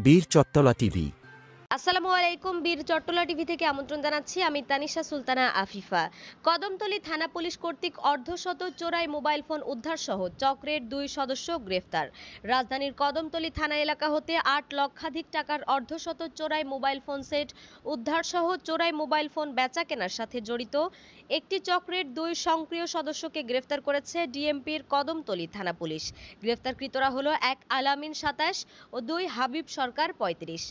বীর চট্টলা টিভি। আসসালামু আলাইকুম। বীর চট্টলা টিভি থেকে আমন্ত্রণ জানাচ্ছি আমি তানিশা সুলতানা আফিফা। কদমতলী থানা পুলিশ কর্তৃক অর্ধশত চোরাই মোবাইল ফোন উদ্ধার সহ চক্রের 2 সদস্য গ্রেফতার। রাজধানীর কদমতলী থানা এলাকা হতে 8 লক্ষাধিক টাকার অর্ধশত চোরাই মোবাইল ফোন সেট উদ্ধার সহ চোরাই মোবাইল ফোন বেচা কেনার সাথে জড়িত একটি চক্রের 2 সক্রিয় সদস্যকে গ্রেফতার করেছে ডিএমপির কদমতলী থানা পুলিশ। গ্রেফতারকৃতরা হলো 1 আলামিন 27 ও 2 হাবিব সরকার 35।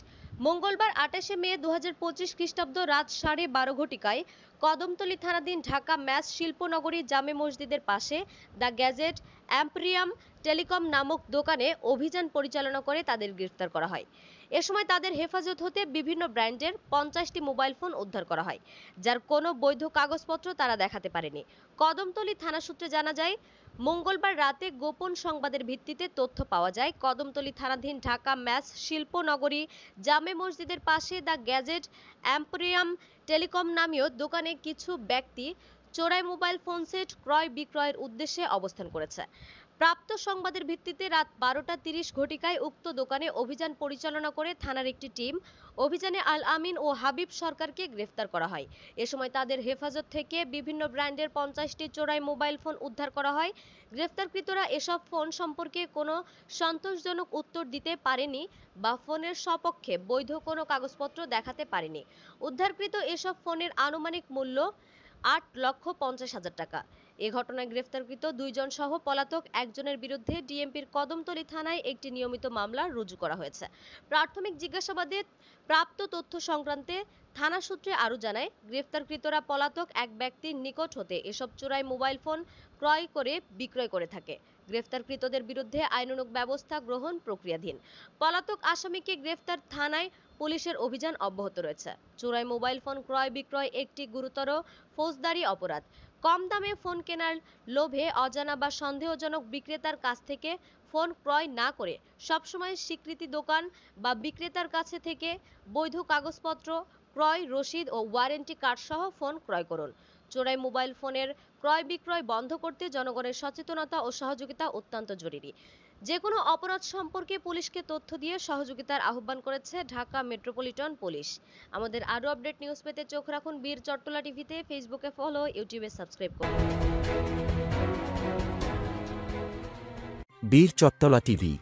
মঙ্গলবার 28শে মে 2025 খ্রিস্টাব্দ রাত 12:30 ঘটিকায় কদমতলী থানাধীন ঢাকা ম্যাস শিল্পনগরী জামে মসজিদের পাশে দ্য গ্যাজেট অ্যাম্পরিয়াম টেলিকম নামক দোকানে অভিযান পরিচালনা করে তাদের গ্রেফতার করা হয়। এ সময় তাদের হেফাজত হতে বিভিন্ন ব্র্যান্ডের 50টি মোবাইল ফোন উদ্ধার করা হয়, যার কোনো বৈধ কাগজপত্র তারা দেখাতে পারেনি। কদমতলী থানা সূত্রে জানা যায়, মঙ্গলবার রাতে গোপন সংবাদের ভিত্তিতে তথ্য পাওয়া যায় কদমতলী থানাধীন ঢাকা ম্যাস শিল্পনগরী জামে মসজিদের পাশে দ্য গ্যাজেট অ্যাম্পোরিয়াম টেলিকম নামীয় দোকানে কিছু ব্যক্তি চোরাই মোবাইল ফোন সেট ক্রয় বিক্রয়ের উদ্দেশ্যে অবস্থান করেছে। প্রাপ্ত সংবাদের ভিত্তিতে রাত 12:30 ঘটিকায় উক্ত দোকানে অভিযান পরিচালনা করে থানার একটি টিম অভিযানে আল আমিন ও হাবিব সরকারকে গ্রেফতার করা হয়। এ সময় তাদের হেফাজত থেকে বিভিন্ন ব্র্যান্ডের 50টি চোরাই মোবাইল ফোন উদ্ধার করা হয়। গ্রেফতারকৃতরা এসব ফোন সম্পর্কে কোনো সন্তোষজনক উত্তর দিতে পারেনি বা ফোনের সপক্ষে বৈধ কোনো কাগজপত্র দেখাতে পারেনি। উদ্ধারকৃত এসব ফোনের আনুমানিক মূল্য 8,50,000 টাকা। এ ঘটনায় গ্রেফতারকৃত 2 জন সহ পলাতক একজনের বিরুদ্ধে ডিএমপির কদমতলী থানায় একটি নিয়মিত মামলা রুজু করা হয়েছে। প্রাথমিক জিজ্ঞাসাবাদে প্রাপ্ত তথ্য সংক্রান্তে থানা সূত্রে আরও জানায়, গ্রেফতারকৃতরা পলাতক এক ব্যক্তির নিকট হতে এসব চোরাই মোবাইল ফোন ক্রয় করে বিক্রয় করে থাকে। গ্রেফতারকৃতদের বিরুদ্ধে আইনানুগ ব্যবস্থা গ্রহণ প্রক্রিয়াধীন। পলাতক আসামিকে গ্রেফতার থানায় পুলিশের অভিযান অব্যাহত রয়েছে। চোরাই মোবাইল ফোন ক্রয় বিক্রয় একটি গুরুতর ফৌজদারি অপরাধ। কম দামে ফোন কেনার লোভে অজানা বা সন্দেহজনক বিক্রেতার কাছ থেকে ফোন ক্রয় না করে সবসময় স্বীকৃতি দোকান বা বিক্রেতার কাছে থেকে বৈধ কাগজপত্র, ক্রয় রসিদ ও ওয়ারেন্টি কার্ড সহ ফোন ক্রয় করুন। চোরাই মোবাইল ফোনের ক্রয় বিক্রয় বন্ধ করতে জনগণের সচেতনতা ও সহযোগিতা অত্যন্ত জরুরি। যে কোনো অপরাধ সম্পর্কে পুলিশকে তথ্য দিয়ে সহযোগিতার আহ্বান করেছে ঢাকা মেট্রোপলিটন পুলিশ। আমাদের আরও আপডেট নিউজ পেতে চোখ রাখুন বীর চট্টলা টিভিতে। ফেসবুকে ফলো, ইউটিউবে সাবস্ক্রাইব করুন। বীর চট্টলা টিভি।